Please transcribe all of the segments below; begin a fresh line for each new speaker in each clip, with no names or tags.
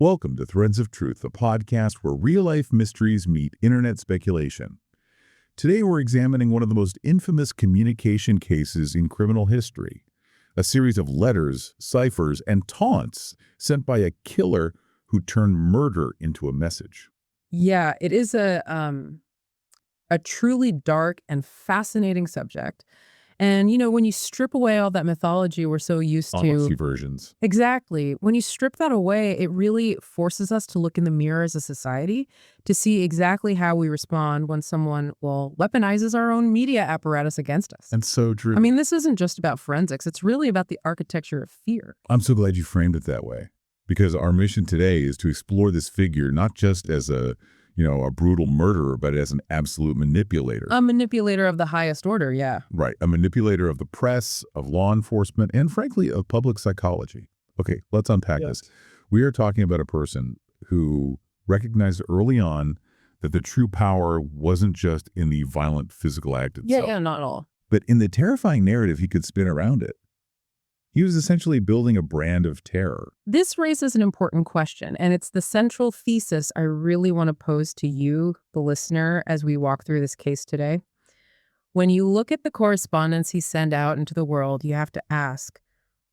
Welcome to Threads of Truth, the podcast where real-life mysteries meet internet speculation. Today we're examining one of the most infamous communication cases in criminal history, a series of letters, ciphers, and taunts sent by a killer who turned murder into a message.
Yeah, it is a truly dark and fascinating subject. And, when you strip away all that mythology we're so used
Autopsy
to.
versions.
Exactly. When you strip that away, it really forces us to look in the mirror as a society to see exactly how we respond when someone, weaponizes our own media apparatus against us.
And so true.
I mean, this isn't just about forensics. It's really about the architecture of fear.
I'm so glad you framed it that way, because our mission today is to explore this figure not just as a brutal murderer, but as an absolute manipulator.
A manipulator of the highest order, yeah.
Right. A manipulator of the press, of law enforcement, and frankly, of public psychology. Okay, let's unpack this. We are talking about a person who recognized early on that the true power wasn't just in the violent physical act itself.
Yeah, not at all.
But in the terrifying narrative he could spin around it. He was essentially building a brand of terror.
This raises an important question, and it's the central thesis I really want to pose to you, the listener, as we walk through this case today. When you look at the correspondence he sent out into the world, you have to ask,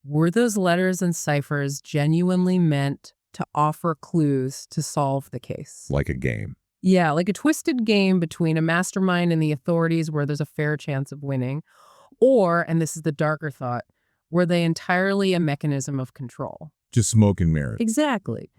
were those letters and ciphers genuinely meant to offer clues to solve the case?
Like a game.
Yeah, like a twisted game between a mastermind and the authorities where there's a fair chance of winning. Or, and this is the darker thought, were they entirely a mechanism of control?
Just smoke and mirrors.
Exactly.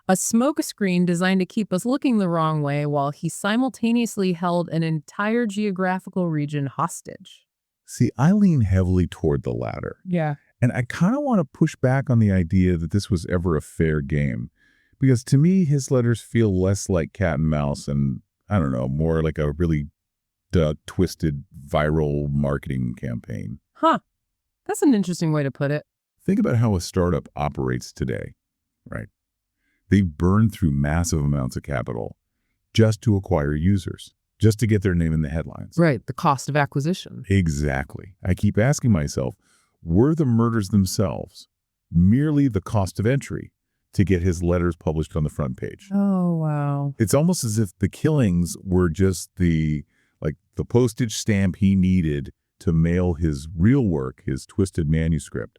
A smoke screen designed to keep us looking the wrong way while he simultaneously held an entire geographical region hostage.
See, I lean heavily toward the latter.
Yeah.
And I kind of want to push back on the idea that this was ever a fair game. Because to me, his letters feel less like cat and mouse and, I don't know, more like a really twisted viral marketing campaign.
Huh. That's an interesting way to put it.
Think about how a startup operates today, right? They burn through massive amounts of capital just to acquire users, just to get their name in the headlines.
Right, the cost of acquisition.
Exactly. I keep asking myself, were the murders themselves merely the cost of entry to get his letters published on the front page?
Oh, wow.
It's almost as if the killings were just the postage stamp he needed to mail his real work, his twisted manuscript,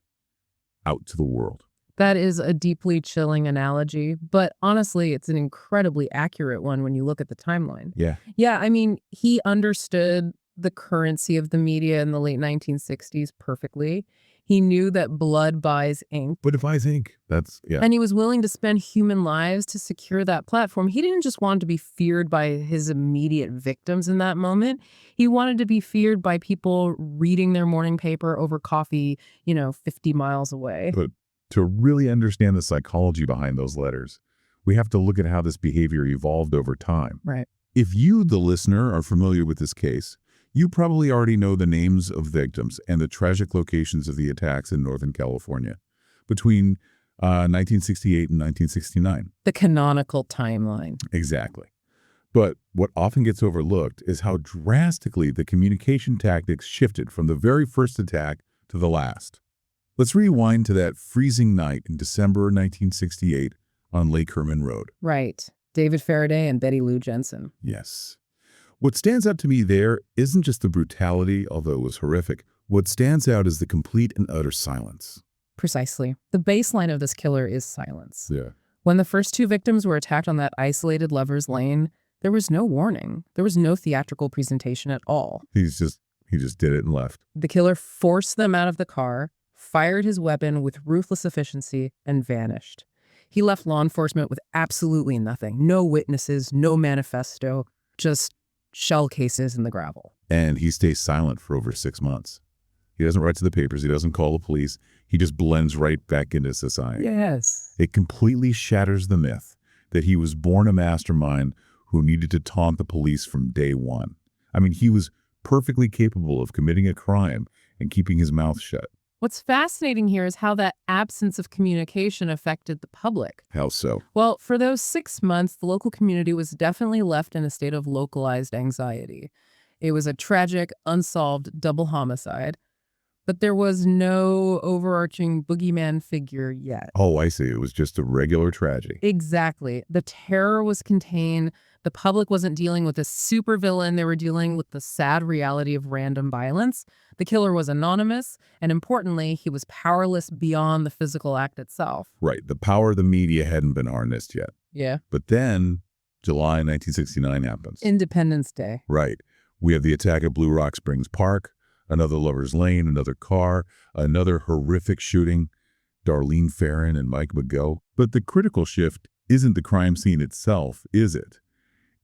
out to the world.
That is a deeply chilling analogy, but honestly, it's an incredibly accurate one when you look at the timeline.
Yeah.
Yeah, I mean, he understood the currency of the media in the late 1960s perfectly. He knew that blood buys ink.
But it buys ink. Yeah.
And he was willing to spend human lives to secure that platform. He didn't just want to be feared by his immediate victims in that moment. He wanted to be feared by people reading their morning paper over coffee, 50 miles away.
But to really understand the psychology behind those letters, we have to look at how this behavior evolved over time.
Right.
If you, the listener, are familiar with this case, you probably already know the names of victims and the tragic locations of the attacks in Northern California between 1968 and 1969.
The canonical timeline.
Exactly. But what often gets overlooked is how drastically the communication tactics shifted from the very first attack to the last. Let's rewind to that freezing night in December 1968 on Lake Herman Road.
Right. David Faraday and Betty Lou Jensen.
Yes. What stands out to me there isn't just the brutality, although it was horrific. What stands out is the complete and utter silence.
Precisely. The baseline of this killer is silence.
Yeah.
When the first two victims were attacked on that isolated lover's lane, there was no warning. There was no theatrical presentation at all.
He just did it and left.
The killer forced them out of the car, fired his weapon with ruthless efficiency, and vanished. He left law enforcement with absolutely nothing. No witnesses, no manifesto, just shell cases in the gravel.
And he stays silent for over 6 months. He doesn't write to the papers. He doesn't call the police. He just blends right back into society.
Yes.
It completely shatters the myth that he was born a mastermind who needed to taunt the police from day one. I mean, he was perfectly capable of committing a crime and keeping his mouth shut.
What's fascinating here is how that absence of communication affected the public.
How so?
Well, for those 6 months, the local community was definitely left in a state of localized anxiety. It was a tragic, unsolved double homicide. But there was no overarching boogeyman figure yet.
Oh, I see. It was just a regular tragedy.
Exactly. The terror was contained. The public wasn't dealing with a supervillain. They were dealing with the sad reality of random violence. The killer was anonymous, and importantly, he was powerless beyond the physical act itself.
Right. The power of the media hadn't been harnessed yet.
Yeah.
But then, July 1969 happens.
Independence Day.
Right. We have the attack at Blue Rock Springs Park, another Lover's Lane, another car, another horrific shooting, Darlene Ferrin and Mike McGough. But the critical shift isn't the crime scene itself, is it?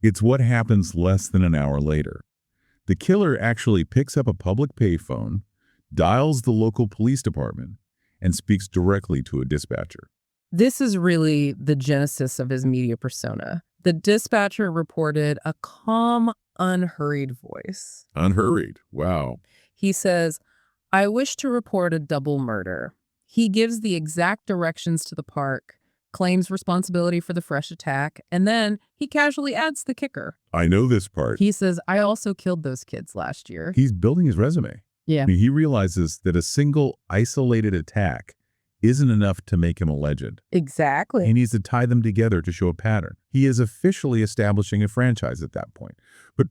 It's what happens less than an hour later. The killer actually picks up a public payphone, dials the local police department, and speaks directly to a dispatcher.
This is really the genesis of his media persona. The dispatcher reported a calm, unhurried voice.
Unhurried. Wow.
He says, "I wish to report a double murder." He gives the exact directions to the park, claims responsibility for the fresh attack, and then he casually adds the kicker.
I know this part.
He says, "I also killed those kids last year."
He's building his resume.
Yeah.
I mean, he realizes that a single isolated attack isn't enough to make him a legend.
Exactly.
He needs to tie them together to show a pattern. He is officially establishing a franchise at that point. But,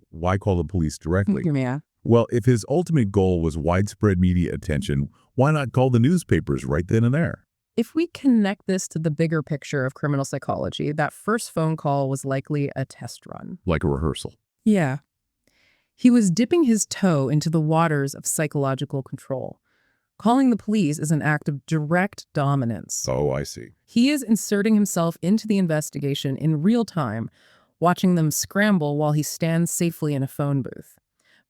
why call the police directly?
Yeah.
Well, if his ultimate goal was widespread media attention, why not call the newspapers right then and there?
If we connect this to the bigger picture of criminal psychology, that first phone call was likely a test run.
Like a rehearsal.
Yeah. He was dipping his toe into the waters of psychological control. Calling the police is an act of direct dominance.
Oh, I see.
He is inserting himself into the investigation in real time, watching them scramble while he stands safely in a phone booth.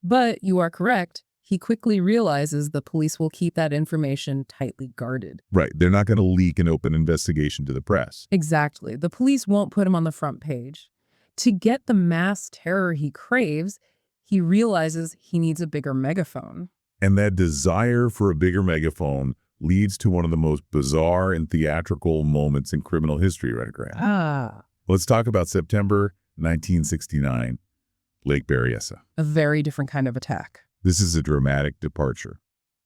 But you are correct. He quickly realizes the police will keep that information tightly guarded.
Right. They're not going to leak an open investigation to the press.
Exactly. The police won't put him on the front page. To get the mass terror he craves, he realizes he needs a bigger megaphone.
And that desire for a bigger megaphone leads to one of the most bizarre and theatrical moments in criminal history, right, Graham? Let's talk about September 1969, Lake Berryessa.
A very different kind of attack.
This is a dramatic departure.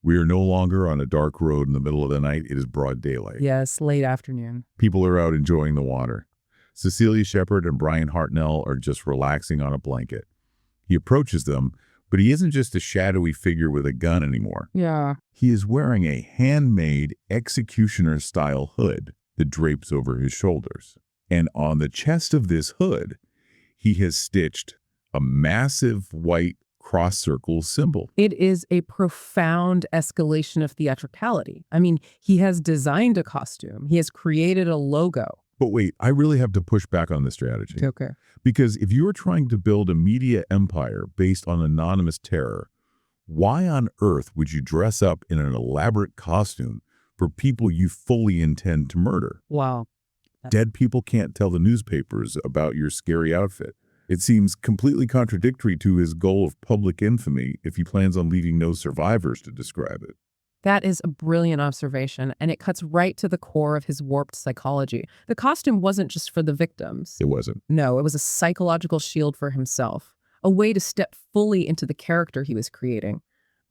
We are no longer on a dark road in the middle of the night. It is broad daylight.
Yes, late afternoon.
People are out enjoying the water. Cecilia Shepard and Brian Hartnell are just relaxing on a blanket. He approaches them, but he isn't just a shadowy figure with a gun anymore.
Yeah.
He is wearing a handmade executioner-style hood that drapes over his shoulders. And on the chest of this hood, he has stitched a massive white cross-circle symbol.
It is a profound escalation of theatricality. I mean, he has designed a costume. He has created a logo.
But wait, I really have to push back on this strategy.
Okay.
Because if you are trying to build a media empire based on anonymous terror, why on earth would you dress up in an elaborate costume for people you fully intend to murder?
Wow.
Dead people can't tell the newspapers about your scary outfit. It seems completely contradictory to his goal of public infamy if he plans on leaving no survivors to describe it.
That is a brilliant observation, and it cuts right to the core of his warped psychology. The costume wasn't just for the victims.
It wasn't.
No, it was a psychological shield for himself, a way to step fully into the character he was creating.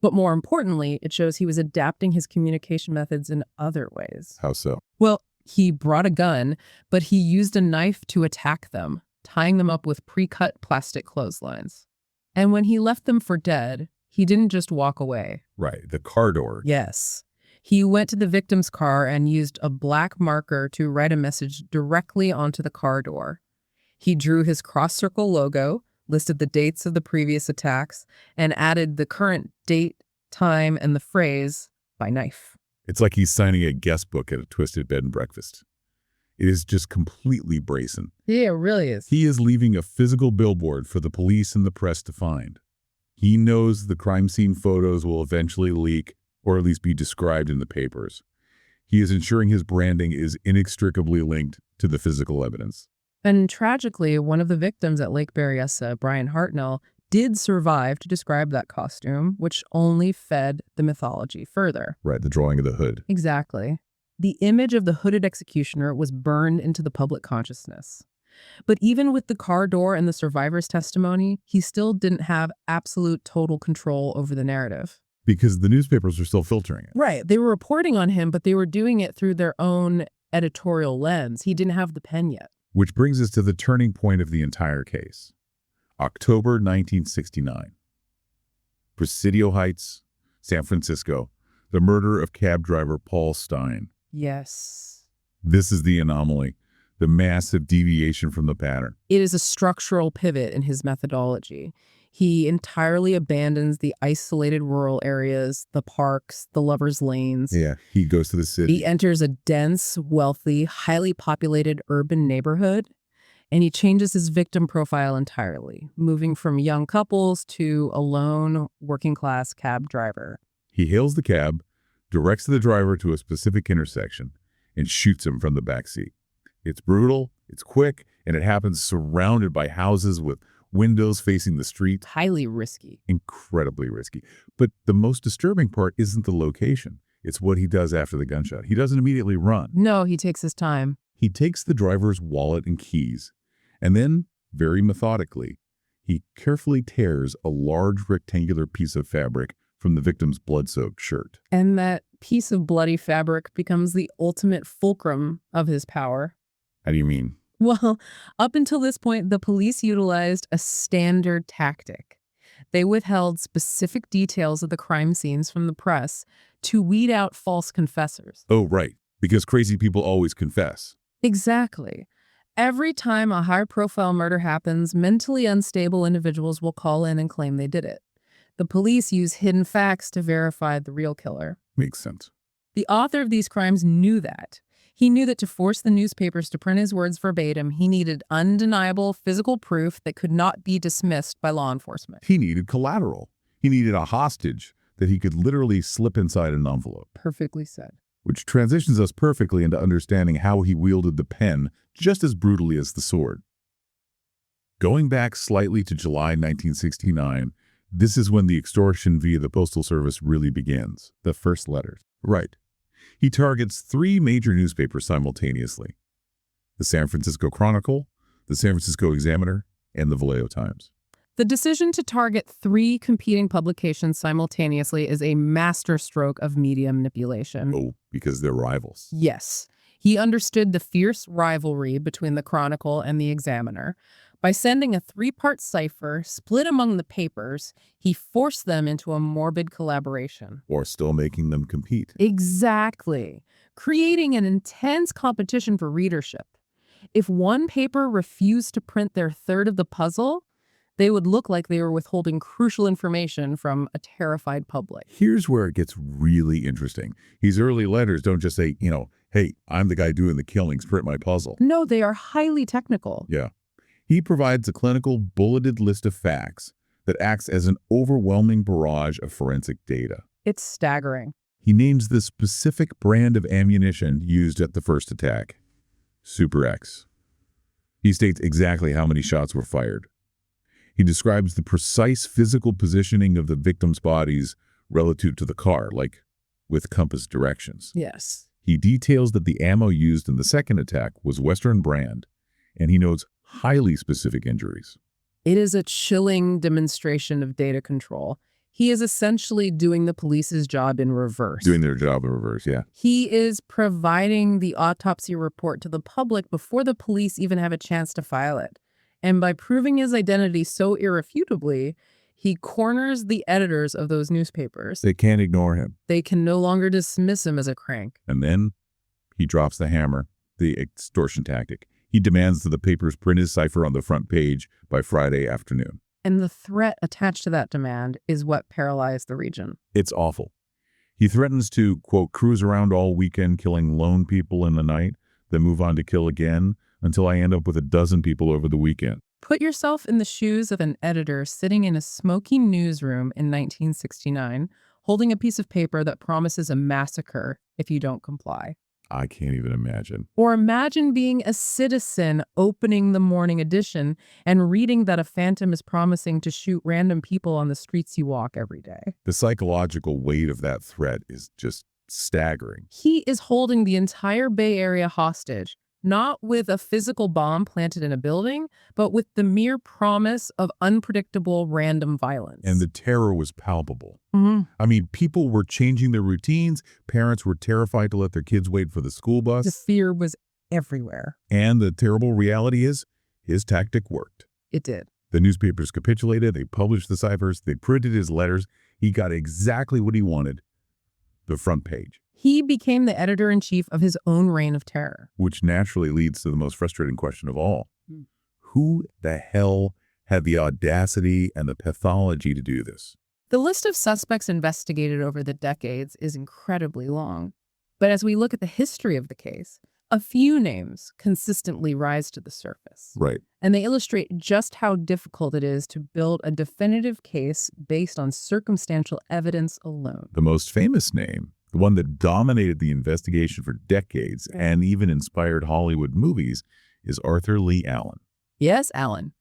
But more importantly, it shows he was adapting his communication methods in other ways.
How so?
Well, he brought a gun, but he used a knife to attack them, tying them up with pre-cut plastic clotheslines. And when he left them for dead, he didn't just walk away.
Right, the car door.
Yes. He went to the victim's car and used a black marker to write a message directly onto the car door. He drew his cross-circle logo, listed the dates of the previous attacks, and added the current date, time, and the phrase, "by knife."
It's like he's signing a guest book at a Twisted Bed and Breakfast. It is just completely brazen.
Yeah, it really is.
He is leaving a physical billboard for the police and the press to find. He knows the crime scene photos will eventually leak, or at least be described in the papers. He is ensuring his branding is inextricably linked to the physical evidence.
And tragically, one of the victims at Lake Berryessa, Brian Hartnell, did survive to describe that costume, which only fed the mythology further.
Right, the drawing of the hood.
Exactly. The image of the hooded executioner was burned into the public consciousness. But even with the car door and the survivor's testimony, he still didn't have absolute total control over the narrative.
Because the newspapers are still filtering it.
Right. They were reporting on him, but they were doing it through their own editorial lens. He didn't have the pen yet.
Which brings us to the turning point of the entire case. October 1969. Presidio Heights, San Francisco. The murder of cab driver Paul Stein.
Yes.
This is the anomaly, the massive deviation from the pattern.
It is a structural pivot in his methodology. He entirely abandons the isolated rural areas, the parks, the lovers' lanes.
Yeah, he goes to the city.
He enters a dense, wealthy, highly populated urban neighborhood, and he changes his victim profile entirely, moving from young couples to a lone, working-class cab driver.
He hails the cab, directs the driver to a specific intersection, and shoots him from the backseat. It's brutal, it's quick, and it happens surrounded by houses with windows facing the street.
Highly risky.
Incredibly risky. But the most disturbing part isn't the location. It's what he does after the gunshot. He doesn't immediately run.
No, he takes his time.
He takes the driver's wallet and keys, and then, very methodically, he carefully tears a large rectangular piece of fabric from the victim's blood-soaked shirt.
And that piece of bloody fabric becomes the ultimate fulcrum of his power.
How do you mean?
Well, up until this point, the police utilized a standard tactic. They withheld specific details of the crime scenes from the press to weed out false confessors.
Oh, right. Because crazy people always confess.
Exactly. Every time a high-profile murder happens, mentally unstable individuals will call in and claim they did it. The police use hidden facts to verify the real killer.
Makes sense.
The author of these crimes knew that. He knew that to force the newspapers to print his words verbatim, he needed undeniable physical proof that could not be dismissed by law enforcement.
He needed collateral. He needed a hostage that he could literally slip inside an envelope.
Perfectly said.
Which transitions us perfectly into understanding how he wielded the pen just as brutally as the sword. Going back slightly to July 1969, this is when the extortion via the Postal Service really begins. The first letters. Right. He targets 3 major newspapers simultaneously: the San Francisco Chronicle, the San Francisco Examiner, and the Vallejo Times.
The decision to target 3 competing publications simultaneously is a masterstroke of media manipulation.
Oh, because they're rivals.
Yes. He understood the fierce rivalry between the Chronicle and the Examiner. By sending a 3-part cipher split among the papers, he forced them into a morbid collaboration.
Or still making them compete.
Exactly. Creating an intense competition for readership. If one paper refused to print their third of the puzzle, they would look like they were withholding crucial information from a terrified public.
Here's where it gets really interesting. His early letters don't just say, hey, I'm the guy doing the killings, print my puzzle.
No, they are highly technical.
Yeah. He provides a clinical bulleted list of facts that acts as an overwhelming barrage of forensic data.
It's staggering.
He names the specific brand of ammunition used at the first attack: Super X. He states exactly how many shots were fired. He describes the precise physical positioning of the victims' bodies relative to the car, like with compass directions.
Yes.
He details that the ammo used in the second attack was Western brand, and he notes highly specific injuries.
It is a chilling demonstration of data control. He is essentially doing the police's job in reverse.
Doing their job in reverse, yeah.
He is providing the autopsy report to the public before the police even have a chance to file it. And by proving his identity so irrefutably, he corners the editors of those newspapers.
They can't ignore him.
They can no longer dismiss him as a crank.
And then he drops the hammer, the extortion tactic. He demands that the papers print his cipher on the front page by Friday afternoon.
And the threat attached to that demand is what paralyzed the region.
It's awful. He threatens to, quote, cruise around all weekend killing lone people in the night, then move on to kill again until I end up with 12 people over the weekend.
Put yourself in the shoes of an editor sitting in a smoky newsroom in 1969, holding a piece of paper that promises a massacre if you don't comply.
I can't even imagine.
Or imagine being a citizen opening the morning edition and reading that a phantom is promising to shoot random people on the streets you walk every day.
The psychological weight of that threat is just staggering.
He is holding the entire Bay Area hostage Not with a physical bomb planted in a building, but with the mere promise of unpredictable random violence.
And the terror was palpable.
Mhm.
I mean, people were changing their routines. Parents were terrified to let their kids wait for the school bus.
The fear was everywhere.
And the terrible reality is, his tactic worked.
It did.
The newspapers capitulated. They published the ciphers. They printed his letters. He got exactly what he wanted. The front page.
He became the editor-in-chief of his own reign of terror.
Which naturally leads to the most frustrating question of all.
Hmm.
Who the hell had the audacity and the pathology to do this?
The list of suspects investigated over the decades is incredibly long. But as we look at the history of the case, a few names consistently rise to the surface.
Right.
And they illustrate just how difficult it is to build a definitive case based on circumstantial evidence alone.
The most famous name, the one that dominated the investigation for decades and even inspired Hollywood movies, is Arthur Lee Allen.
Yes, Allen.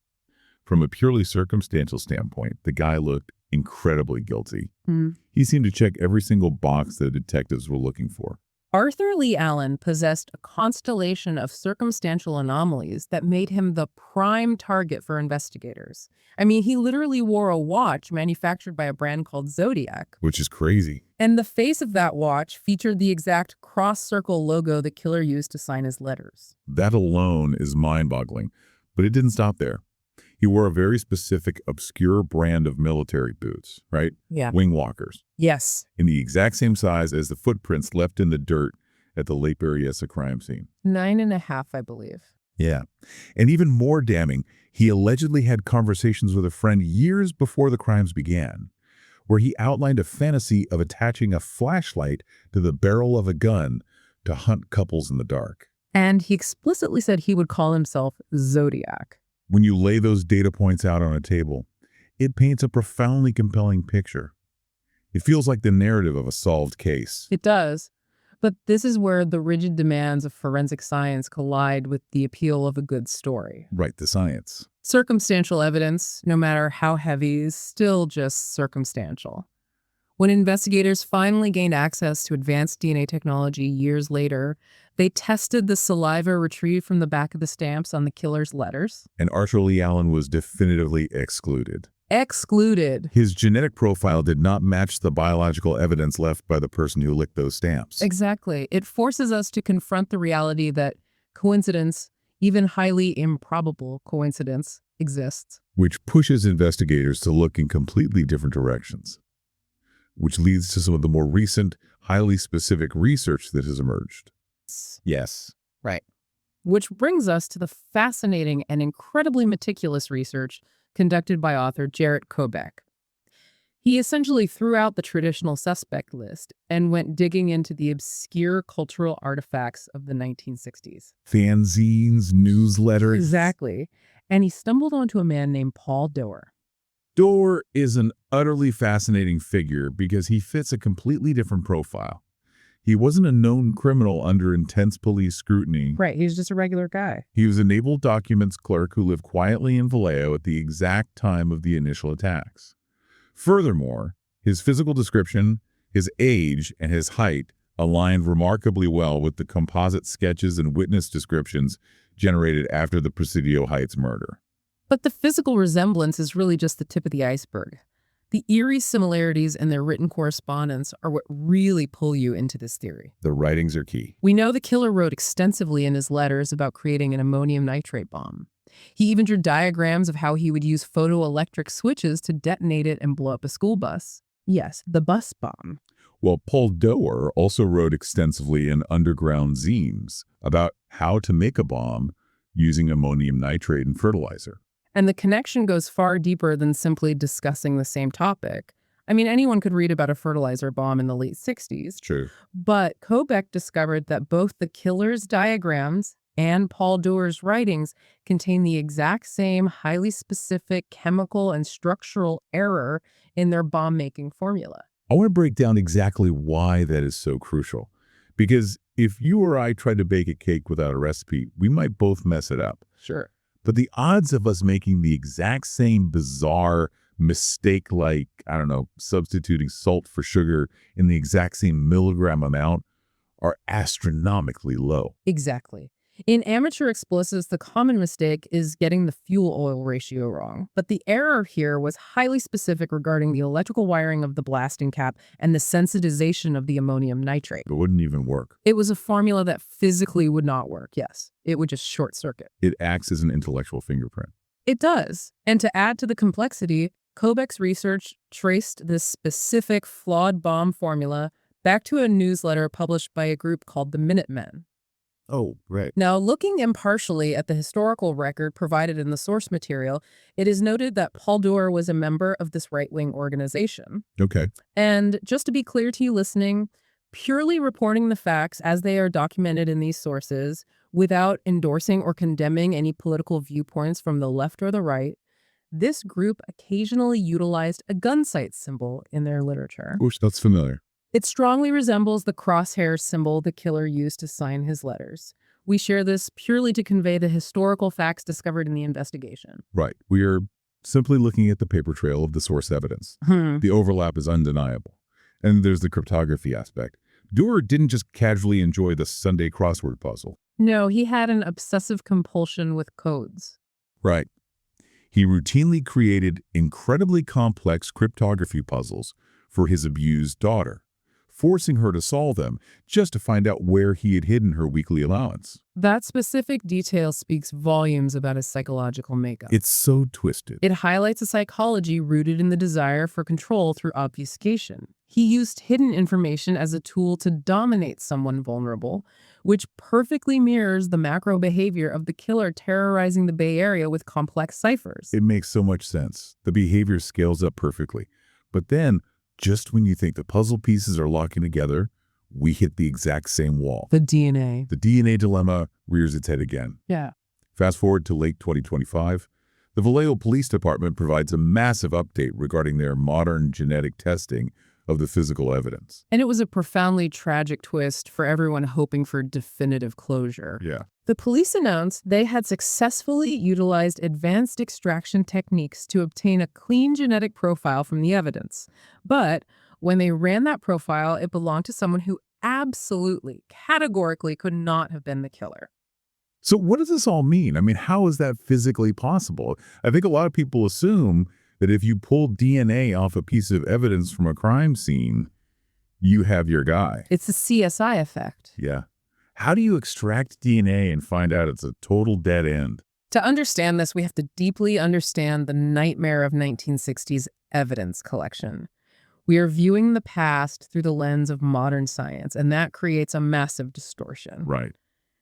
From a purely circumstantial standpoint, the guy looked incredibly guilty.
Hmm.
He seemed to check every single box the detectives were looking for.
Arthur Lee Allen possessed a constellation of circumstantial anomalies that made him the prime target for investigators. I mean, he literally wore a watch manufactured by a brand called Zodiac.
Which is crazy.
And the face of that watch featured the exact cross-circle logo the killer used to sign his letters.
That alone is mind-boggling. But it didn't stop there. He wore a very specific, obscure brand of military boots, right?
Yeah.
Wing walkers.
Yes.
In the exact same size as the footprints left in the dirt at the Lake Berryessa crime scene.
9.5, I believe.
Yeah. And even more damning, he allegedly had conversations with a friend years before the crimes began, where he outlined a fantasy of attaching a flashlight to the barrel of a gun to hunt couples in the dark.
And he explicitly said he would call himself Zodiac.
When you lay those data points out on a table, it paints a profoundly compelling picture. It feels like the narrative of a solved case.
It does. But this is where the rigid demands of forensic science collide with the appeal of a good story.
Right, the science.
Circumstantial evidence, no matter how heavy, is still just circumstantial. When investigators finally gained access to advanced DNA technology years later, they tested the saliva retrieved from the back of the stamps on the killer's letters.
And Arthur Lee Allen was definitively excluded.
Excluded.
His genetic profile did not match the biological evidence left by the person who licked those stamps.
Exactly. It forces us to confront the reality that coincidence, even highly improbable coincidence, exists.
Which pushes investigators to look in completely different directions. Which leads to some of the more recent, highly specific research that has emerged. Yes.
Right. Which brings us to the fascinating and incredibly meticulous research conducted by author Jarrett Kobek. He essentially threw out the traditional suspect list and went digging into the obscure cultural artifacts of the 1960s.
Fanzines, newsletters.
Exactly. And he stumbled onto a man named Paul Doerr.
Doerr is an utterly fascinating figure because he fits a completely different profile. He wasn't a known criminal under intense police scrutiny.
Right, he's just a regular guy.
He was a naval documents clerk who lived quietly in Vallejo at the exact time of the initial attacks. Furthermore, his physical description, his age, and his height aligned remarkably well with the composite sketches and witness descriptions generated after the Presidio Heights murder.
But the physical resemblance is really just the tip of the iceberg. The eerie similarities in their written correspondence are what really pull you into this theory.
The writings are key.
We know the killer wrote extensively in his letters about creating an ammonium nitrate bomb. He even drew diagrams of how he would use photoelectric switches to detonate it and blow up a school bus. Yes, the bus bomb.
Well, Paul Doerr also wrote extensively in underground zines about how to make a bomb using ammonium nitrate and fertilizer.
And the connection goes far deeper than simply discussing the same topic. I mean, anyone could read about a fertilizer bomb in the late 60s.
True.
But Kobek discovered that both the killer's diagrams and Paul Doerr's writings contain the exact same highly specific chemical and structural error in their bomb-making formula.
I want to break down exactly why that is so crucial. Because if you or I tried to bake a cake without a recipe, we might both mess it up.
Sure.
But the odds of us making the exact same bizarre mistake, like, substituting salt for sugar in the exact same milligram amount, are astronomically low.
Exactly. In amateur explosives, the common mistake is getting the fuel-oil ratio wrong. But the error here was highly specific regarding the electrical wiring of the blasting cap and the sensitization of the ammonium nitrate.
It wouldn't even work.
It was a formula that physically would not work, yes. It would just short circuit.
It acts as an intellectual fingerprint.
It does. And to add to the complexity, Kobek's research traced this specific flawed bomb formula back to a newsletter published by a group called the Minutemen.
Oh, right.
Now, looking impartially at the historical record provided in the source material, it is noted that Paul Dewar was a member of this right-wing organization.
Okay.
And just to be clear to you listening, purely reporting the facts as they are documented in these sources without endorsing or condemning any political viewpoints from the left or the right, this group occasionally utilized a gun sight symbol in their literature.
Oosh, that's familiar.
It strongly resembles the crosshair symbol the killer used to sign his letters. We share this purely to convey the historical facts discovered in the investigation.
Right. We are simply looking at the paper trail of the source evidence. The overlap is undeniable. And there's the cryptography aspect. Dewar didn't just casually enjoy the Sunday crossword puzzle.
No, he had an obsessive compulsion with codes.
Right. He routinely created incredibly complex cryptography puzzles for his abused daughter, forcing her to solve them just to find out where he had hidden her weekly allowance.
That specific detail speaks volumes about his psychological makeup.
It's so twisted.
It highlights a psychology rooted in the desire for control through obfuscation. He used hidden information as a tool to dominate someone vulnerable, which perfectly mirrors the macro behavior of the killer terrorizing the Bay Area with complex ciphers.
It makes so much sense. The behavior scales up perfectly. But then, just when you think the puzzle pieces are locking together, we hit the exact same wall.
The DNA.
The DNA dilemma rears its head again.
Yeah.
Fast forward to late 2025, the Vallejo Police Department provides a massive update regarding their modern genetic testing of the physical evidence.
And it was a profoundly tragic twist for everyone hoping for definitive closure.
Yeah.
The police announced they had successfully utilized advanced extraction techniques to obtain a clean genetic profile from the evidence. But when they ran that profile, it belonged to someone who absolutely, categorically could not have been the killer.
So what does this all mean? I mean, how is that physically possible? I think a lot of people assume that if you pull DNA off a piece of evidence from a crime scene, you have your guy.
It's the CSI effect.
Yeah. How do you extract DNA and find out it's a total dead end?
To understand this, we have to deeply understand the nightmare of 1960s evidence collection. We are viewing the past through the lens of modern science, and that creates a massive distortion.
Right.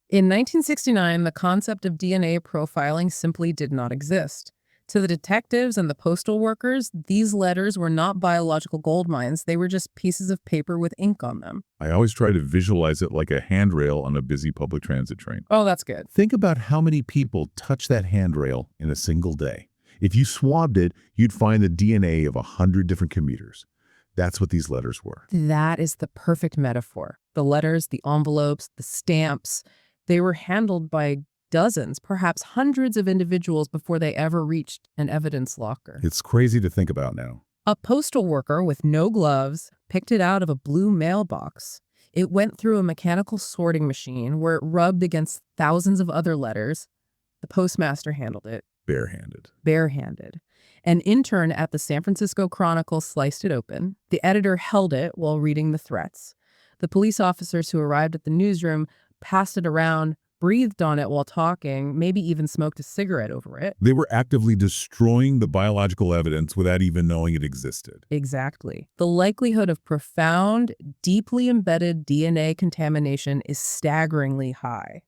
In 1969, the concept of DNA profiling simply did not exist. To the detectives and the postal workers, these letters were not biological gold mines. They were just pieces of paper with ink on them.
I always try to visualize it like a handrail on a busy public transit train.
Oh, that's good.
Think about how many people touch that handrail in a single day. If you swabbed it, you'd find the DNA of 100 different commuters. That's what these letters were.
That is the perfect metaphor. The letters, the envelopes, the stamps, they were handled by dozens, perhaps hundreds of individuals before they ever reached an evidence locker.
It's crazy to think about now.
A postal worker with no gloves picked it out of a blue mailbox. It went through a mechanical sorting machine where it rubbed against thousands of other letters. The postmaster handled it.
Barehanded.
Barehanded. An intern at the San Francisco Chronicle sliced it open. The editor held it while reading the threats. The police officers who arrived at the newsroom passed it around, breathed on it while talking, maybe even smoked a cigarette over it.
They were actively destroying the biological evidence without even knowing it existed.
Exactly. The likelihood of profound, deeply embedded DNA contamination is staggeringly high.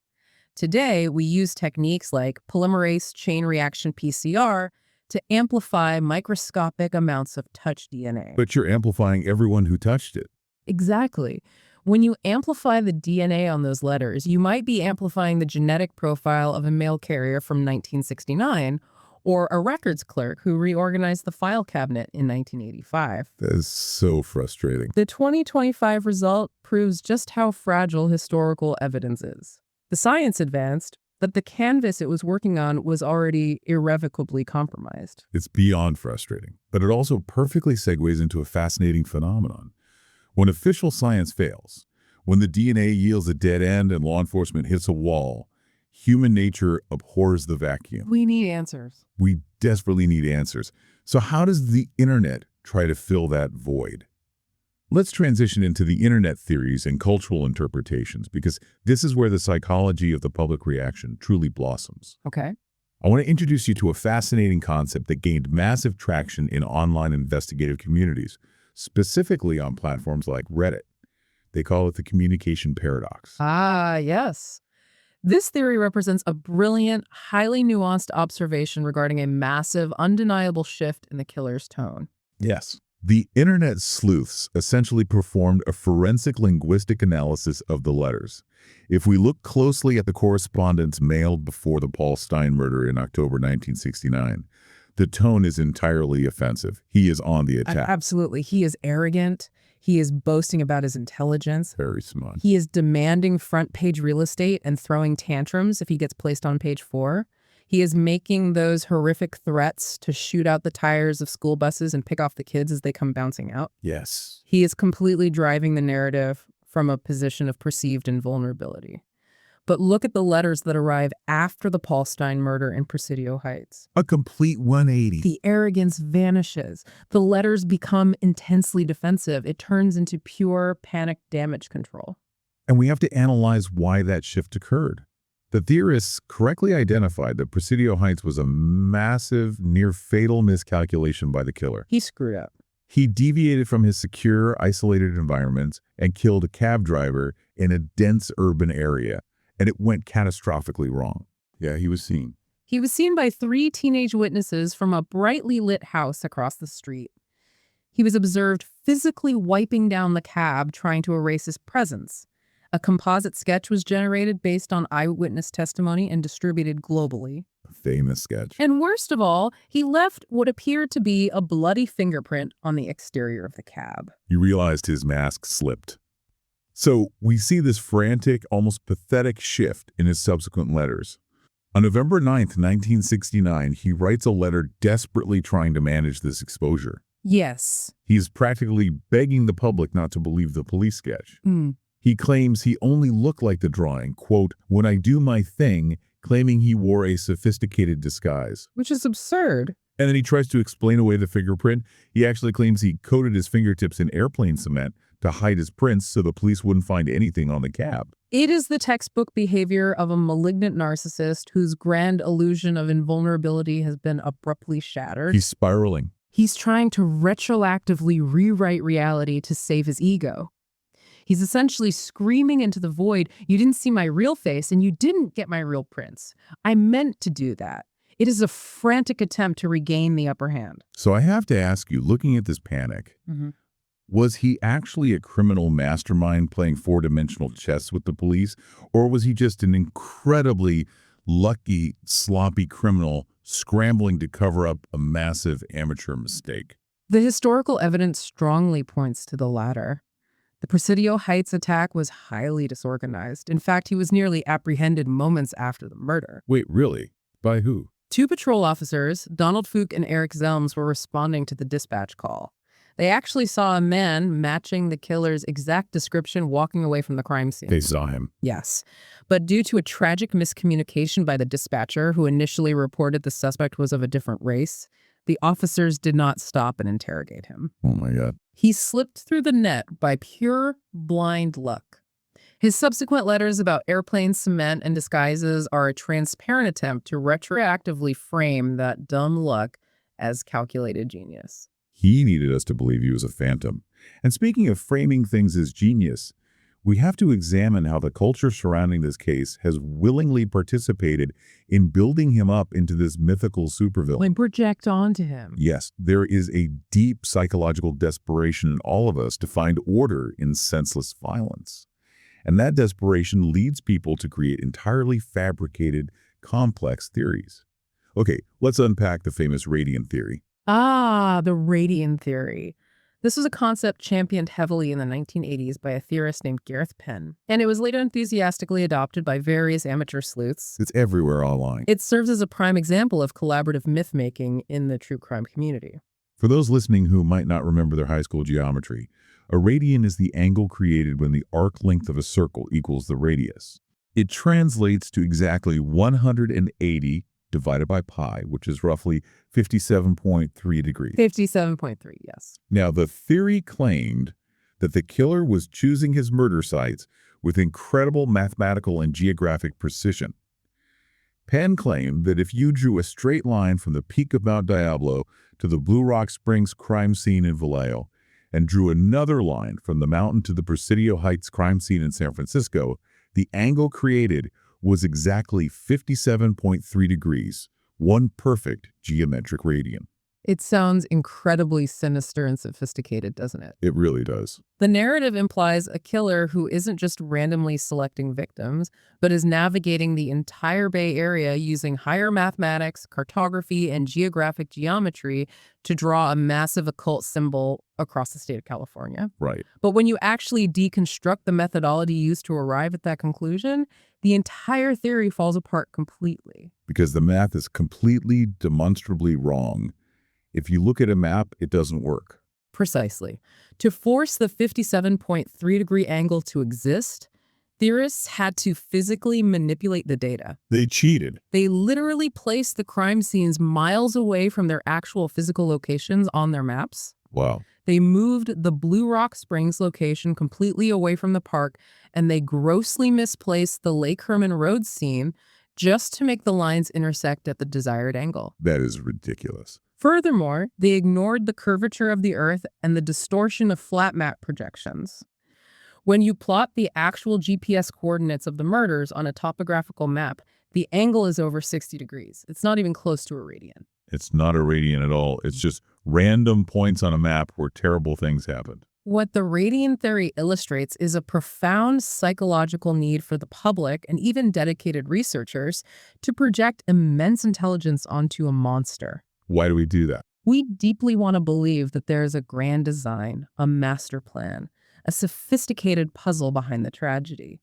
Today, we use techniques like polymerase chain reaction PCR to amplify microscopic amounts of touch DNA.
But you're amplifying everyone who touched it.
Exactly. When you amplify the DNA on those letters, you might be amplifying the genetic profile of a mail carrier from 1969 or a records clerk who reorganized the file cabinet in 1985.
That is so frustrating.
The 2025 result proves just how fragile historical evidence is. The science advanced, but the canvas it was working on was already irrevocably compromised.
It's beyond frustrating, but it also perfectly segues into a fascinating phenomenon. When official science fails, when the DNA yields a dead end and law enforcement hits a wall, Human nature abhors the vacuum.
We need answers.
We desperately need answers. So how does the internet try to fill that void? Let's transition into the internet theories and cultural interpretations, because this is where the psychology of the public reaction truly blossoms.
Okay.
I want to introduce you to a fascinating concept that gained massive traction in online investigative communities, specifically on platforms like Reddit. They call it the communication paradox.
Ah, yes. This theory represents a brilliant, highly nuanced observation regarding a massive, undeniable shift in the killer's tone.
Yes. The internet sleuths essentially performed a forensic linguistic analysis of the letters. If we look closely at the correspondence mailed before the Paul Stein murder in October 1969, the tone is entirely offensive. He is on the attack.
Absolutely. He is arrogant. He is boasting about his intelligence.
Very smart.
He is demanding front-page real estate and throwing tantrums if he gets placed on page 4. He is making those horrific threats to shoot out the tires of school buses and pick off the kids as they come bouncing out.
Yes.
He is completely driving the narrative from a position of perceived invulnerability. But look at the letters that arrive after the Paul Stein murder in Presidio Heights.
A complete 180.
The arrogance vanishes. The letters become intensely defensive. It turns into pure panic damage control.
And we have to analyze why that shift occurred. The theorists correctly identified that Presidio Heights was a massive, near-fatal miscalculation by the killer.
He screwed up.
He deviated from his secure, isolated environment and killed a cab driver in a dense urban area, and it went catastrophically wrong. Yeah, he was seen.
He was seen by 3 teenage witnesses from a brightly lit house across the street. He was observed physically wiping down the cab, trying to erase his presence. A composite sketch was generated based on eyewitness testimony and distributed globally.
A famous sketch.
And worst of all, he left what appeared to be a bloody fingerprint on the exterior of the cab.
You realized his mask slipped. So we see this frantic, almost pathetic shift in his subsequent letters. On November 9th, 1969, he writes a letter desperately trying to manage this exposure.
Yes.
He's practically begging the public not to believe the police sketch. He claims he only looked like the drawing, quote, when I do my thing, claiming he wore a sophisticated disguise.
Which is absurd.
And then he tries to explain away the fingerprint. He actually claims he coated his fingertips in airplane cement to hide his prints so the police wouldn't find anything on the cab.
It is the textbook behavior of a malignant narcissist whose grand illusion of invulnerability has been abruptly shattered.
He's spiraling.
He's trying to retroactively rewrite reality to save his ego. He's essentially screaming into the void, you didn't see my real face and you didn't get my real prints. I meant to do that. It is a frantic attempt to regain the upper hand.
So I have to ask you, looking at this panic, was he actually a criminal mastermind playing four-dimensional chess with the police, or was he just an incredibly lucky, sloppy criminal scrambling to cover up a massive amateur mistake?
The historical evidence strongly points to the latter. The Presidio Heights attack was highly disorganized. In fact, he was nearly apprehended moments after the murder.
Wait, really? By who?
2 patrol officers, Donald Fuch and Eric Zelms, were responding to the dispatch call. They actually saw a man matching the killer's exact description walking away from the crime scene.
They saw him.
Yes. But due to a tragic miscommunication by the dispatcher, who initially reported the suspect was of a different race, the officers did not stop and interrogate him.
Oh my God.
He slipped through the net by pure blind luck. His subsequent letters about airplane cement and disguises are a transparent attempt to retroactively frame that dumb luck as calculated genius.
He needed us to believe he was a phantom. And speaking of framing things as genius, we have to examine how the culture surrounding this case has willingly participated in building him up into this mythical supervillain.
And project onto him.
Yes, there is a deep psychological desperation in all of us to find order in senseless violence. And that desperation leads people to create entirely fabricated, complex theories. Okay, let's unpack the famous radiant theory.
Ah, the radiant theory. This was a concept championed heavily in the 1980s by a theorist named Gareth Penn, and it was later enthusiastically adopted by various amateur sleuths.
It's everywhere online.
It serves as a prime example of collaborative myth-making in the true crime community.
For those listening who might not remember their high school geometry, a radian is the angle created when the arc length of a circle equals the radius. It translates to exactly 180 divided by pi, which is roughly 57.3 degrees.
57.3, yes.
Now, the theory claimed that the killer was choosing his murder sites with incredible mathematical and geographic precision. Penn claimed that if you drew a straight line from the peak of Mount Diablo to the Blue Rock Springs crime scene in Vallejo, and drew another line from the mountain to the Presidio Heights crime scene in San Francisco, the angle created was exactly 57.3 degrees, one perfect geometric radian.
It sounds incredibly sinister and sophisticated, doesn't it?
It really does.
The narrative implies a killer who isn't just randomly selecting victims, but is navigating the entire Bay Area using higher mathematics, cartography, and geographic geometry to draw a massive occult symbol across the state of California.
Right.
But when you actually deconstruct the methodology used to arrive at that conclusion, the entire theory falls apart completely.
Because the math is completely, demonstrably wrong. If you look at a map, it doesn't work.
Precisely. To force the 57.3-degree angle to exist, theorists had to physically manipulate the data.
They cheated.
They literally placed the crime scenes miles away from their actual physical locations on their maps.
Wow.
They moved the Blue Rock Springs location completely away from the park, and they grossly misplaced the Lake Herman Road scene just to make the lines intersect at the desired angle.
That is ridiculous.
Furthermore, they ignored the curvature of the Earth and the distortion of flat map projections. When you plot the actual GPS coordinates of the murders on a topographical map, the angle is over 60 degrees. It's not even close to a radian.
It's not a radian at all. It's just random points on a map where terrible things happened.
What the radian theory illustrates is a profound psychological need for the public and even dedicated researchers to project immense intelligence onto a monster.
Why do we do that?
We deeply want to believe that there is a grand design, a master plan, a sophisticated puzzle behind the tragedy.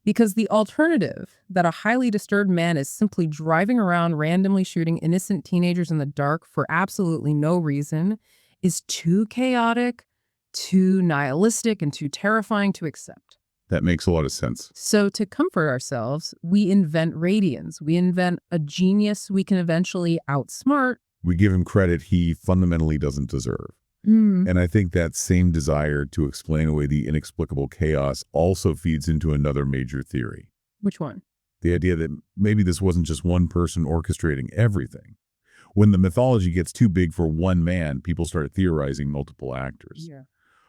Because the alternative, that a highly disturbed man is simply driving around randomly shooting innocent teenagers in the dark for absolutely no reason, is too chaotic, too nihilistic, and too terrifying to accept.
That makes a lot of sense.
So to comfort ourselves, we invent radians. We invent a genius we can eventually outsmart.
We give him credit he fundamentally doesn't deserve. And I think that same desire to explain away the inexplicable chaos also feeds into another major theory.
Which one?
The idea that maybe this wasn't just one person orchestrating everything. When the mythology gets too big for one man, people start theorizing multiple actors.
Yeah.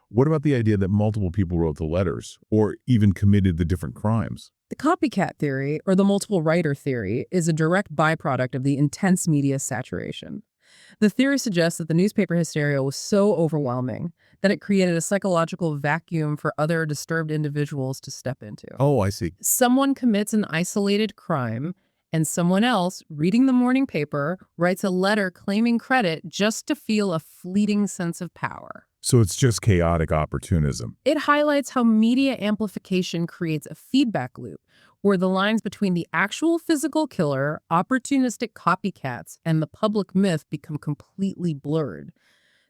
What about the idea that multiple people wrote the letters or even committed the different crimes?
The copycat theory, or the multiple writer theory, is a direct byproduct of the intense media saturation. The theory suggests that the newspaper hysteria was so overwhelming that it created a psychological vacuum for other disturbed individuals to step into.
Oh, I see.
Someone commits an isolated crime, and someone else, reading the morning paper, writes a letter claiming credit just to feel a fleeting sense of power.
So it's just chaotic opportunism.
It highlights how media amplification creates a feedback loop where the lines between the actual physical killer, opportunistic copycats, and the public myth become completely blurred.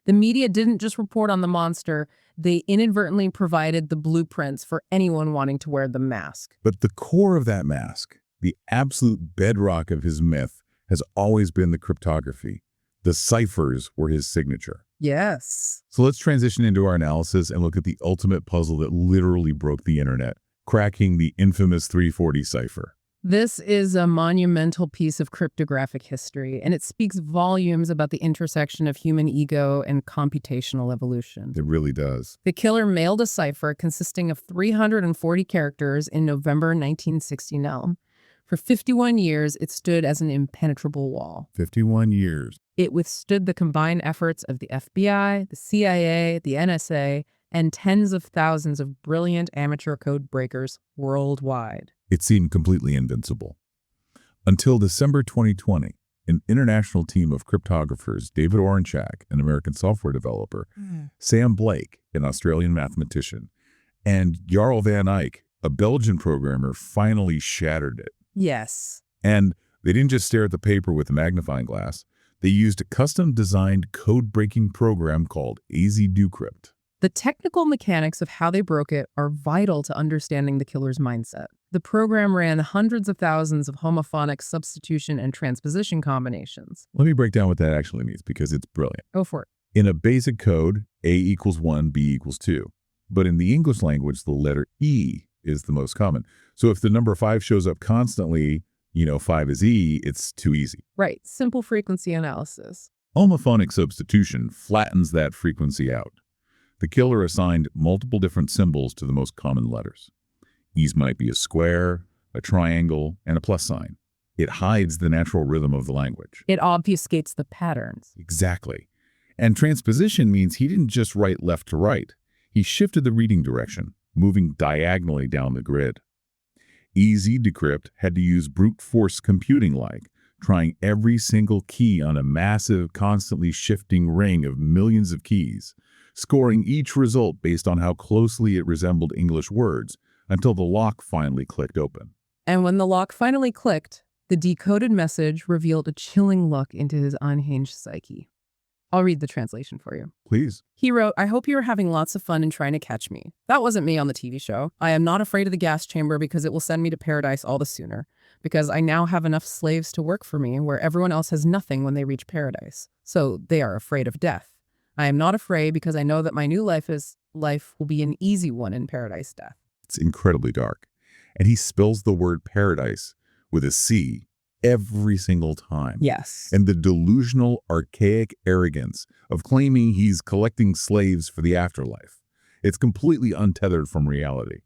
The media didn't just report on the monster, they inadvertently provided the blueprints for anyone wanting to wear the mask.
But the core of that mask, the absolute bedrock of his myth, has always been the cryptography. The ciphers were his signature.
Yes.
So let's transition into our analysis and look at the ultimate puzzle that literally broke the internet, cracking the infamous 340 cipher.
This is a monumental piece of cryptographic history, and it speaks volumes about the intersection of human ego and computational evolution.
It really does.
The killer mailed a cipher consisting of 340 characters in November 1969. For 51 years, it stood as an impenetrable wall.
51 years.
It withstood the combined efforts of the FBI, the CIA, the NSA, and tens of thousands of brilliant amateur code breakers worldwide.
It seemed completely invincible. Until December 2020, an international team of cryptographers, David Orenchak, an American software developer, Sam Blake, an Australian mathematician, and Jarl van Eyck, a Belgian programmer, finally shattered it.
Yes.
And they didn't just stare at the paper with a magnifying glass. They used a custom-designed code-breaking program called AZ-Decrypt.
The technical mechanics of how they broke it are vital to understanding the killer's mindset. The program ran hundreds of thousands of homophonic substitution and transposition combinations.
Let me break down what that actually means because it's brilliant.
Go for it.
In a basic code, A equals 1, B equals 2. But in the English language, the letter E is the most common. So if the number 5 shows up constantly, 5 is E, it's too easy.
Right. Simple frequency analysis.
Homophonic substitution flattens that frequency out. The killer assigned multiple different symbols to the most common letters. E's might be a square, a triangle, and a plus sign. It hides the natural rhythm of the language.
It obfuscates the patterns.
Exactly. And transposition means he didn't just write left to right. He shifted the reading direction, moving diagonally down the grid. Easy Decrypt had to use brute force computing trying every single key on a massive, constantly shifting ring of millions of keys, scoring each result based on how closely it resembled English words until the lock finally clicked open.
And when the lock finally clicked, the decoded message revealed a chilling look into his unhinged psyche. I'll read the translation for you.
Please.
He wrote, "I hope you are having lots of fun in trying to catch me. That wasn't me on the TV show. I am not afraid of the gas chamber because it will send me to paradise all the sooner. Because I now have enough slaves to work for me where everyone else has nothing when they reach paradise. So they are afraid of death. I am not afraid because I know that my new life will be an easy one in paradise death."
It's incredibly dark. And he spells the word paradise with a C every single time.
Yes.
And the delusional, archaic arrogance of claiming he's collecting slaves for the afterlife. It's completely untethered from reality.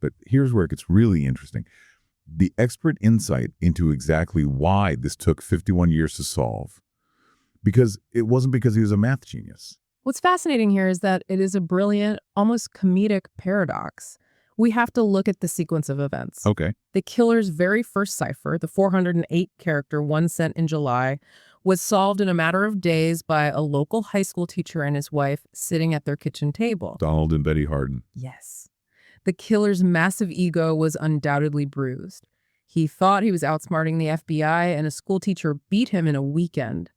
But here's where it gets really interesting. The expert insight into exactly why this took 51 years to solve. Because it wasn't because he was a math genius.
What's fascinating here is that it is a brilliant, almost comedic paradox. We have to look at the sequence of events.
Okay.
The killer's very first cipher, the 408-character one sent in July, was solved in a matter of days by a local high school teacher and his wife sitting at their kitchen table.
Donald and Betty Hardin.
Yes. The killer's massive ego was undoubtedly bruised. He thought he was outsmarting the FBI, and a school teacher beat him in a weekend.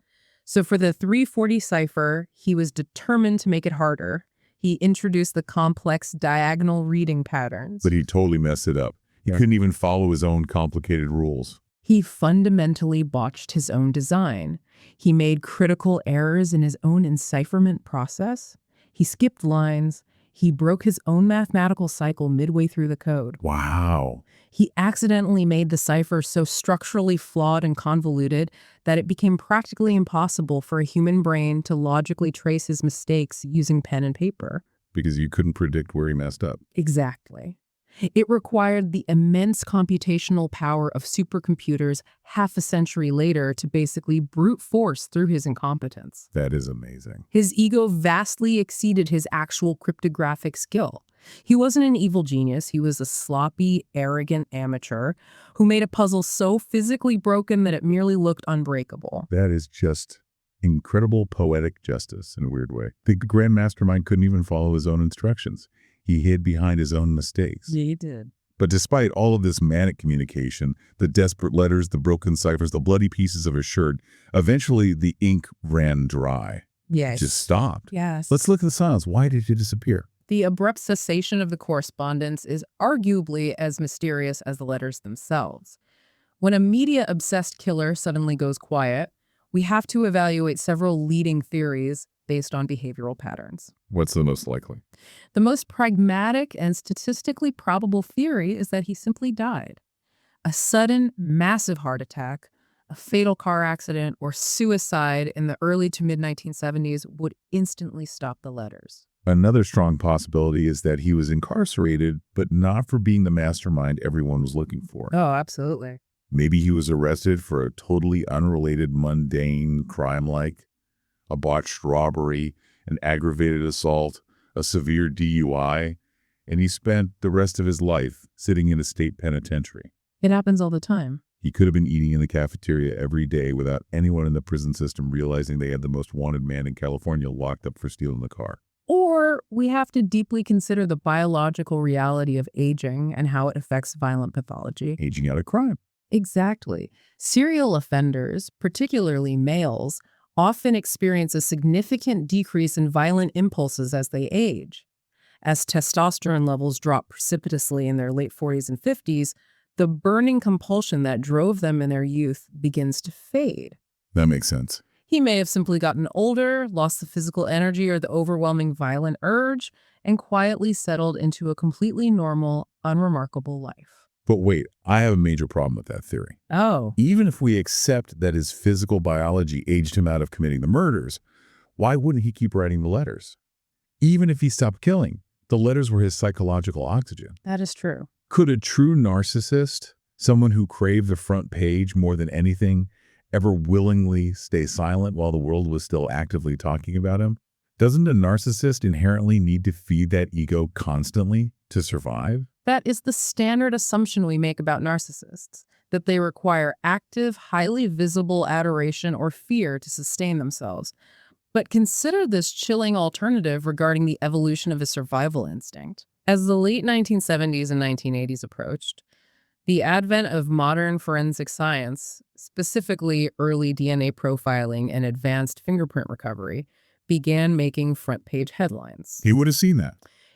So for the 340 cipher, he was determined to make it harder. He introduced the complex diagonal reading patterns.
But he totally messed it up. He couldn't even follow his own complicated rules.
He fundamentally botched his own design. He made critical errors in his own encipherment process. He skipped lines. He broke his own mathematical cycle midway through the code.
Wow.
He accidentally made the cipher so structurally flawed and convoluted that it became practically impossible for a human brain to logically trace his mistakes using pen and paper.
Because you couldn't predict where he messed up.
Exactly. It required the immense computational power of supercomputers half a century later to basically brute force through his incompetence.
That is amazing.
His ego vastly exceeded his actual cryptographic skill. He wasn't an evil genius. He was a sloppy, arrogant amateur who made a puzzle so physically broken that it merely looked unbreakable.
That is just incredible poetic justice in a weird way. The grand mastermind couldn't even follow his own instructions. He hid behind his own mistakes.
Yeah, he did.
But despite all of this manic communication, the desperate letters, the broken ciphers, the bloody pieces of his shirt, eventually the ink ran dry.
Yes.
It just stopped.
Yes.
Let's look at the silence. Why did it disappear?
The abrupt cessation of the correspondence is arguably as mysterious as the letters themselves. When a media-obsessed killer suddenly goes quiet, we have to evaluate several leading theories based on behavioral patterns.
What's the most likely?
The most pragmatic and statistically probable theory is that he simply died. A sudden, massive heart attack, a fatal car accident, or suicide in the early to mid-1970s would instantly stop the letters.
Another strong possibility is that he was incarcerated, but not for being the mastermind everyone was looking for.
Oh, absolutely.
Maybe he was arrested for a totally unrelated, mundane crime like a botched robbery, an aggravated assault, a severe DUI, and he spent the rest of his life sitting in a state penitentiary.
It happens all the time.
He could have been eating in the cafeteria every day without anyone in the prison system realizing they had the most wanted man in California locked up for stealing the car.
Or we have to deeply consider the biological reality of aging and how it affects violent pathology.
Aging out of crime.
Exactly. Serial offenders, particularly males, often experience a significant decrease in violent impulses as they age. As testosterone levels drop precipitously in their late 40s and 50s, the burning compulsion that drove them in their youth begins to fade.
That makes sense.
He may have simply gotten older, lost the physical energy or the overwhelming violent urge, and quietly settled into a completely normal, unremarkable life.
But wait, I have a major problem with that theory.
Oh,
Even if we accept that his physical biology aged him out of committing the murders, why wouldn't he keep writing the letters? Even if he stopped killing, the letters were his psychological oxygen.
that is true.
Could a true narcissist, someone who craved the front page more than anything, ever willingly stay silent while the world was still actively talking about him? Doesn't a narcissist inherently need to feed that ego constantly to survive?
That is the standard assumption we make about narcissists, that they require active, highly visible adoration or fear to sustain themselves. But consider this chilling alternative regarding the evolution of his survival instinct. As the late 1970s and 1980s approached, the advent of modern forensic science, specifically early DNA profiling and advanced fingerprint recovery, began making front-page headlines.
He would have seen that.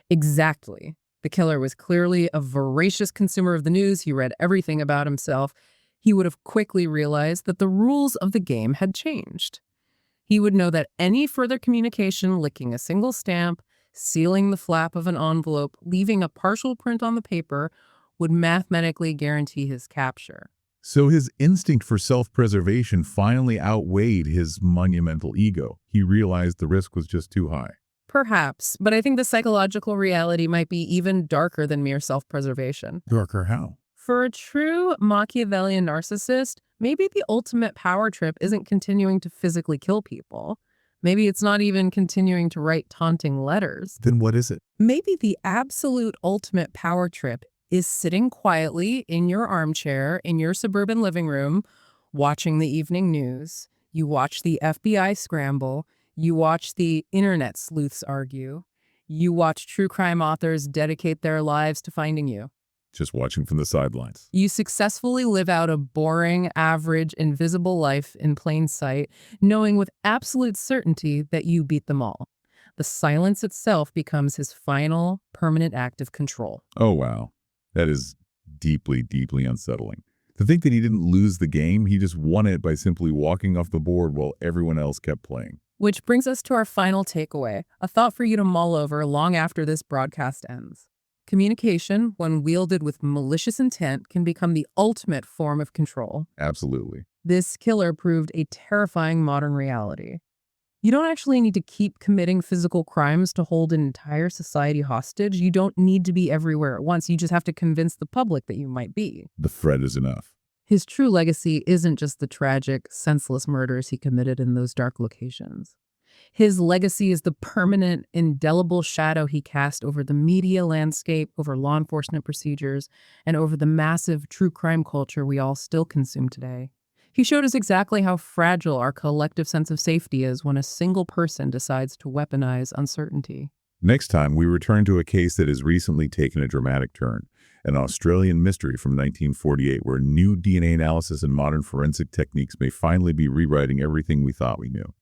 Exactly. The killer was clearly a voracious consumer of the news. He read everything about himself. He would have quickly realized that the rules of the game had changed. He would know that any further communication, licking a single stamp, sealing the flap of an envelope, leaving a partial print on the paper, would mathematically guarantee his capture.
So his instinct for self-preservation finally outweighed his monumental ego. He realized the risk was just too high.
Perhaps, but I think the psychological reality might be even darker than mere self-preservation.
Darker how?
For a true Machiavellian narcissist, maybe the ultimate power trip isn't continuing to physically kill people. Maybe it's not even continuing to write taunting letters.
Then what is it?
Maybe the absolute ultimate power trip is sitting quietly in your armchair in your suburban living room, watching the evening news. You watch the FBI scramble. You watch the internet sleuths argue. You watch true crime authors dedicate their lives to finding you.
Just watching from the sidelines.
You successfully live out a boring, average, invisible life in plain sight, knowing with absolute certainty that you beat them all. The silence itself becomes his final, permanent act of control.
Oh, wow. That is deeply, deeply unsettling. To think that he didn't lose the game, he just won it by simply walking off the board while everyone else kept playing.
Which brings us to our final takeaway, a thought for you to mull over long after this broadcast ends. Communication, when wielded with malicious intent, can become the ultimate form of control.
Absolutely.
This killer proved a terrifying modern reality. You don't actually need to keep committing physical crimes to hold an entire society hostage. You don't need to be everywhere at once. You just have to convince the public that you might be.
The threat is enough.
His true legacy isn't just the tragic, senseless murders he committed in those dark locations. His legacy is the permanent, indelible shadow he cast over the media landscape, over law enforcement procedures, and over the massive true crime culture we all still consume today. He showed us exactly how fragile our collective sense of safety is when a single person decides to weaponize uncertainty.
Next time, we return to a case that has recently taken a dramatic turn, an Australian mystery from 1948 where new DNA analysis and modern forensic techniques may finally be rewriting everything we thought we knew.